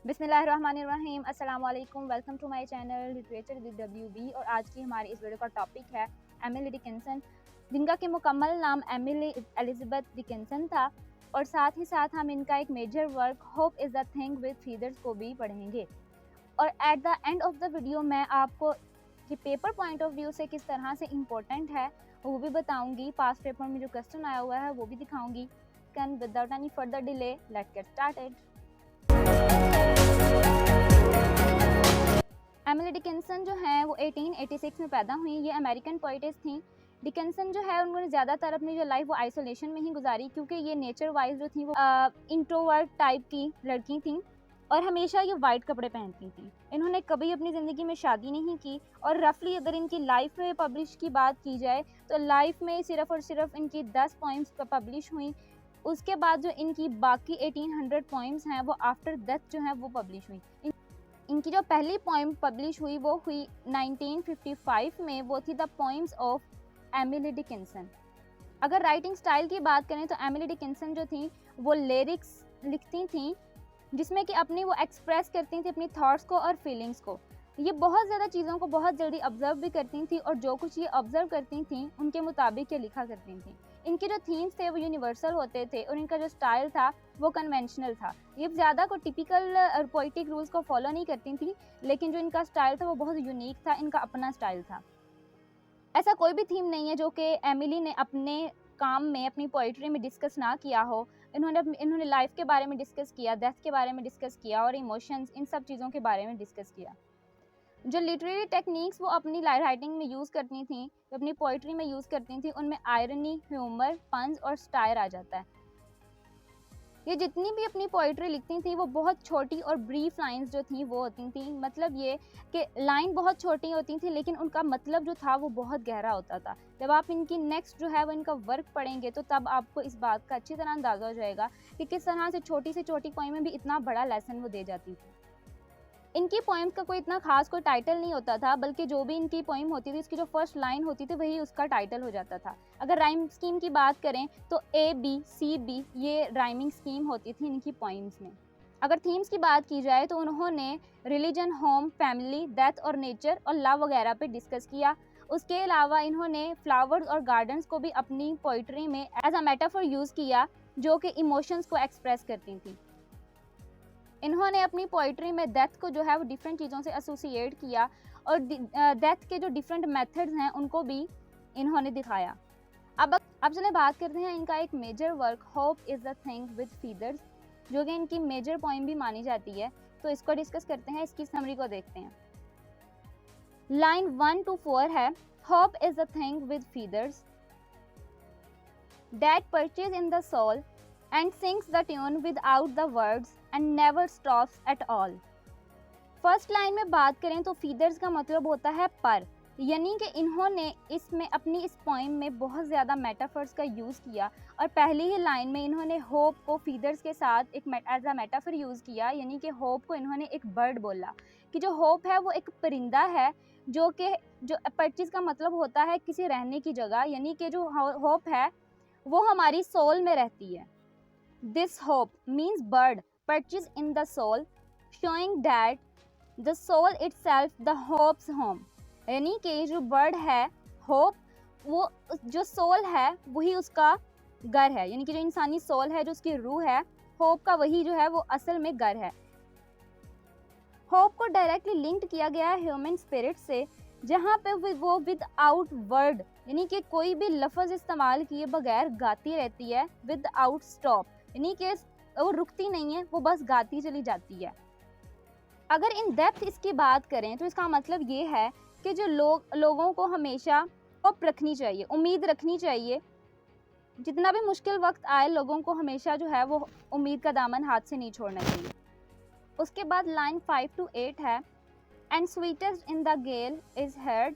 बिस्मिल्लाहिर्रहमानिर्रहीम, अस्सलाम वालेकुम। Welcome to my channel literature with WB। और आज की हमारी इस वीडियो का टॉपिक है एमिली डिकिंसन, जिनका कि मुकम्मल नाम एमिली एलिज़ाबेथ डिकिंसन था। और साथ ही साथ हम इनका एक major work hope is the thing with feathers को भी पढ़ेंगे। और at the end of the video मैं आपको कि पेपर पॉइंट ऑफ व्यू से किस तरह से इम्पोर्टेंट है वो भी बताऊंगी। पास्ट पेपर में जो क्वेश्चन आया हुआ है वो भी दिखाऊंगी। Can without any further delay let's get started. Emily Dickinson जो है वो 1886 में पैदा हुई। ये अमेरिकन पोइटेस थी। डिकिंसन जो है उन्होंने ज़्यादातर अपनी जो लाइफ वो आइसोलेशन में ही गुजारी, क्योंकि ये नेचर वाइज जो थी वो इंट्रोवर्ट टाइप की लड़की थी और हमेशा ये वाइट कपड़े पहनती थी। इन्होंने कभी अपनी ज़िंदगी में शादी नहीं की। और रफली अगर इनकी लाइफ में पब्लिश की बात की जाए तो लाइफ में सिर्फ और सिर्फ इनकी 10 पोइम्स पब्लिश हुई। उसके बाद जो इनकी बाकी 1800 पोइम्स हैं वो आफ्टर डेथ जो हैं वो पब्लिश हुई। इनकी जो पहली पोइम पब्लिश हुई वो हुई 1955 में। वो थी the poems of Emily Dickinson. अगर राइटिंग स्टाइल की बात करें तो एमिली डिकिंसन जो थी वो लिरिक्स लिखती थी, जिसमें कि अपनी वो एक्सप्रेस करती थी अपनी थॉट्स को और फीलिंग्स को। ये बहुत ज़्यादा चीज़ों को बहुत जल्दी ऑब्जर्व भी करती थी और जो कुछ ये ऑब्जर्व करती थी उनके मुताबिक ये लिखा करती थी। इनके जो थीम्स थे वो यूनिवर्सल होते थे और इनका जो स्टाइल था वो कन्वेंशनल था। ये ज़्यादा को टिपिकल पोइटिक रूल्स को फॉलो नहीं करती थी, लेकिन जो इनका स्टाइल था वो बहुत यूनिक था, इनका अपना स्टाइल था। ऐसा कोई भी थीम नहीं है जो कि एमिली ने अपने काम में अपनी पोइट्री में डिस्कस ना किया हो। इन्होंने लाइफ के बारे में डिस्कस किया, डेथ के बारे में डिस्कस किया और इमोशंस, इन सब चीज़ों के बारे में डिस्कस किया। जो लिटरेरी टेक्निक्स वो अपनी राइटिंग में यूज़ करती थी, अपनी पोइट्री में यूज़ करती थी, उनमें आयरनी, ह्यूमर, पंज और स्टायर आ जाता है। ये जितनी भी अपनी पोइट्री लिखती थी वो बहुत छोटी और ब्रीफ लाइंस जो थी वो होती थी। मतलब ये कि लाइन बहुत छोटी होती थी लेकिन उनका मतलब जो था वो बहुत गहरा होता था। जब आप इनकी नेक्स्ट जो है वो इनका वर्क पढ़ेंगे तो तब आपको इस बात का अच्छी तरह अंदाज़ा हो जाएगा कि किस तरह से छोटी पोइम में भी इतना बड़ा लेसन वो दे जाती थी। इनकी पोइम्स का कोई इतना खास कोई टाइटल नहीं होता था, बल्कि जो भी इनकी पोइम होती थी उसकी जो फर्स्ट लाइन होती थी वही उसका टाइटल हो जाता था। अगर राइम स्कीम की बात करें तो ABCB ये राइमिंग स्कीम होती थी इनकी पोइम्स में। अगर थीम्स की बात की जाए तो उन्होंने रिलीजन, होम, फैमिली, डेथ और नेचर और लव वगैरह पे डिस्कस किया। उसके अलावा इन्होंने फ्लावर्स और गार्डन्स को भी अपनी पोइट्री में एज अ मेटाफर यूज़ किया, जो कि इमोशंस को एक्सप्रेस करती थी। इन्होंने अपनी पोइट्री में डेथ को जो है वो डिफरेंट चीज़ों से एसोसिएट किया और डेथ के जो डिफरेंट मेथड्स हैं उनको भी इन्होंने दिखाया। अब चलिए बात करते हैं इनका एक major work hope is the thing with feathers, जो कि इनकी मेजर पोइम भी मानी जाती है। तो इसको डिस्कस करते हैं, इसकी समरी को देखते हैं। लाइन 1 to 4 है, hope is the thing with feathers that perches in the soul and sings the tune without the words and never stops at all। First line में बात करें तो फीदर्स का मतलब होता है पर, यानी कि इन्होंने इसमें अपनी इस पोइम में बहुत ज़्यादा मेटाफर्स का यूज़ किया। और पहली ही लाइन में इन्होंने होप को फीदर्स के साथ एक एज अ मेटाफर यूज़ किया, यानी कि होप को इन्होंने एक बर्ड बोला कि जो होप है वो एक परिंदा है, जो परचेज का मतलब होता है किसी रहने की जगह, यानी कि जो होप है वो हमारी सोल में रहती है। This hope means bird perches in the soul, showing that the soul itself the hope's home। यानी कि जो बर्ड है होप, वो जो सोल है वही उसका घर है, यानी कि जो इंसानी सोल है, जो उसकी रूह है, होप का वही जो है वो असल में घर है। होप को डायरेक्टली लिंक्ड किया गया है ह्यूमन स्पिरिट से, जहाँ पे वो विदाउट वर्ड, यानी कि कोई भी लफ्ज़ इस्तेमाल किए बगैर गाती रहती है, विदाउट स्टॉप, यानी कि वो रुकती नहीं है, वो बस गाती चली जाती है। अगर इन डेप्थ इसकी बात करें तो इसका मतलब ये है कि जो लोगों को हमेशा होप रखनी चाहिए, उम्मीद रखनी चाहिए। जितना भी मुश्किल वक्त आए लोगों को हमेशा जो है वो उम्मीद का दामन हाथ से नहीं छोड़ना चाहिए। उसके बाद लाइन 5 to 8 है, and sweetest in the gale is heard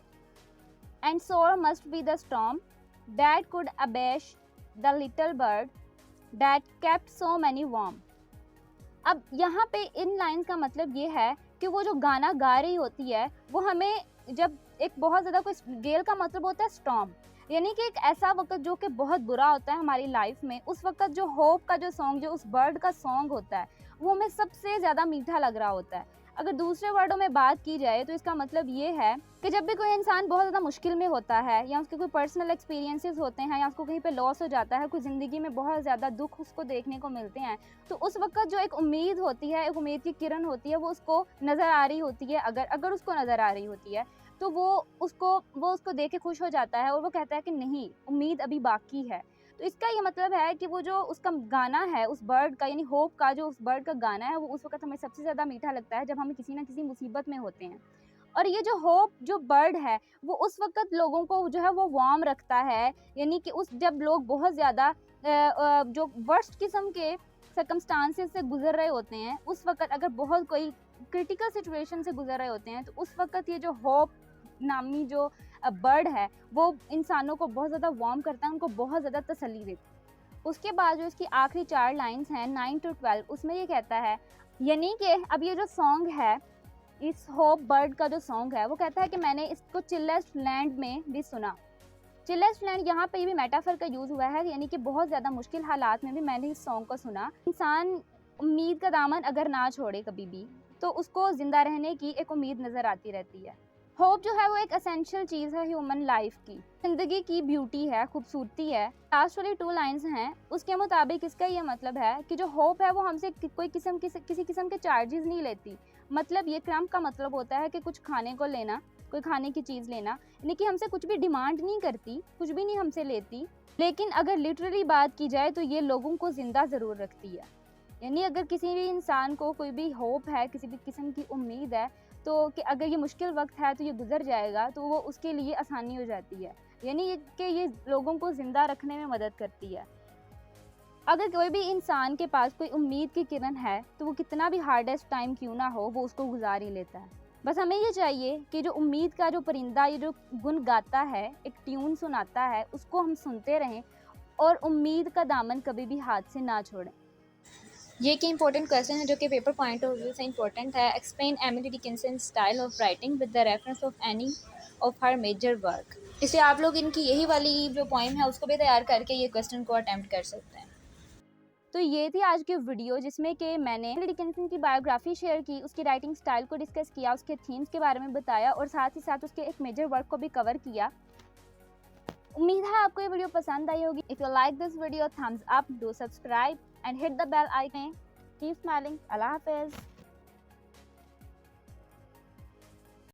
and sore must be the storm that could abash the little bird that kept so many warm। अब यहाँ पे इन लाइन्स का मतलब ये है कि वो जो गाना गा रही होती है वो हमें, जब एक बहुत ज़्यादा कोई, गेल का मतलब होता है स्टॉर्म, यानी कि एक ऐसा वक्त जो कि बहुत बुरा होता है हमारी लाइफ में, उस वक्त जो होप का जो सॉन्ग, जो उस बर्ड का सॉन्ग होता है, वो हमें सबसे ज़्यादा मीठा लग रहा होता है। अगर दूसरे वर्डों में बात की जाए तो इसका मतलब ये है कि जब भी कोई इंसान बहुत ज़्यादा मुश्किल में होता है, या उसके कोई पर्सनल एक्सपीरियंसेस होते हैं, या उसको कहीं पे लॉस हो जाता है, कोई ज़िंदगी में बहुत ज़्यादा दुख उसको देखने को मिलते हैं, तो उस वक्त जो एक उम्मीद होती है, एक उम्मीद की किरण होती है, वो उसको नज़र आ रही होती है। अगर उसको नज़र आ रही होती है तो वो उसको देख के खुश हो जाता है और वो कहता है कि नहीं, उम्मीद अभी बाकी है। तो इसका ये मतलब है कि वो जो उसका गाना है उस बर्ड का, यानी होप का जो उस बर्ड का गाना है, वो उस वक़्त हमें सबसे ज़्यादा मीठा लगता है जब हम किसी न किसी मुसीबत में होते हैं। और ये जो होप जो बर्ड है, वो उस वक़्त लोगों को जो है वो वार्म रखता है, यानी कि उस जब लोग बहुत ज़्यादा जो वर्स्ट किस्म के सर्कमस्टांसेस से गुज़र रहे होते हैं, उस वक़्त अगर बहुत कोई क्रिटिकल सिचुएशन से गुज़र रहे होते हैं, तो उस वक़्त ये जो होप नामी जो बर्ड है, वो इंसानों को बहुत ज़्यादा वार्म करता है, उनको बहुत ज़्यादा तसल्ली देता है। उसके बाद जो इसकी आखिरी 4 लाइन्स हैं 9 टू 12, उसमें ये कहता है, यानी कि अब ये जो सॉन्ग है, इस होप बर्ड का जो सॉन्ग है, वो कहता है कि मैंने इसको चिलेस्ट लैंड में भी सुना। चिलेस्ट लैंड यहाँ पे भी मेटाफर का यूज़ हुआ है, यानी कि बहुत ज़्यादा मुश्किल हालात में भी मैंने इस सॉन्ग को सुना। इंसान उम्मीद का दामन अगर ना छोड़े कभी भी, तो उसको ज़िंदा रहने की एक उम्मीद नज़र आती रहती है। होप जो है वो एक एसेंशियल चीज़ है ह्यूमन लाइफ की, ज़िंदगी की ब्यूटी है, खूबसूरती है। लास्ट वाली 2 लाइन्स हैं, उसके मुताबिक इसका ये मतलब है कि जो होप है वो हमसे कोई किसी किस्म के चार्जेस नहीं लेती। मतलब ये क्रम का मतलब होता है कि कुछ खाने को लेना, कोई खाने की चीज़ लेना, यानी कि हमसे कुछ भी डिमांड नहीं करती, कुछ भी नहीं हमसे लेती। लेकिन अगर लिटरली बात की जाए तो ये लोगों को ज़िंदा ज़रूर रखती है। यानी अगर किसी भी इंसान को कोई भी होप है, किसी भी किस्म की उम्मीद है, तो कि अगर ये मुश्किल वक्त है तो ये गुजर जाएगा, तो वो उसके लिए आसानी हो जाती है। यानी ये लोगों को ज़िंदा रखने में मदद करती है। अगर कोई भी इंसान के पास कोई उम्मीद की किरण है, तो वो कितना भी हार्डेस्ट टाइम क्यों ना हो, वो उसको गुजार ही लेता है। बस हमें ये चाहिए कि जो उम्मीद का जो परिंदा ये जो गुन गाता है, एक ट्यून सुनाता है, उसको हम सुनते रहें और उम्मीद का दामन कभी भी हाथ से ना छोड़ें। ये के इंपॉर्टेंट क्वेश्चन है जो कि पेपर पॉइंट ऑफ व्यू से इंपॉर्टेंट है। Explain Emily Dickinson style of writing with the reference of any of her major work. इसलिए आप लोग इनकी यही वाली जो पोइम है उसको भी तैयार करके ये क्वेश्चन को अटेम्प्ट कर सकते हैं। तो ये थी आज की वीडियो जिसमें कि मैंने एमिली डिकिंसन की बायोग्राफी शेयर की, उसकी राइटिंग स्टाइल को डिस्कस किया, उसके थीम्स के बारे में बताया और साथ ही साथ उसके एक मेजर वर्क को भी कवर किया। उम्मीद है आपको ये वीडियो पसंद आई होगी। If you like this video, thumbs up, do subscribe and hit the bell icon. Keep smiling. अल्लाह हाफिज़।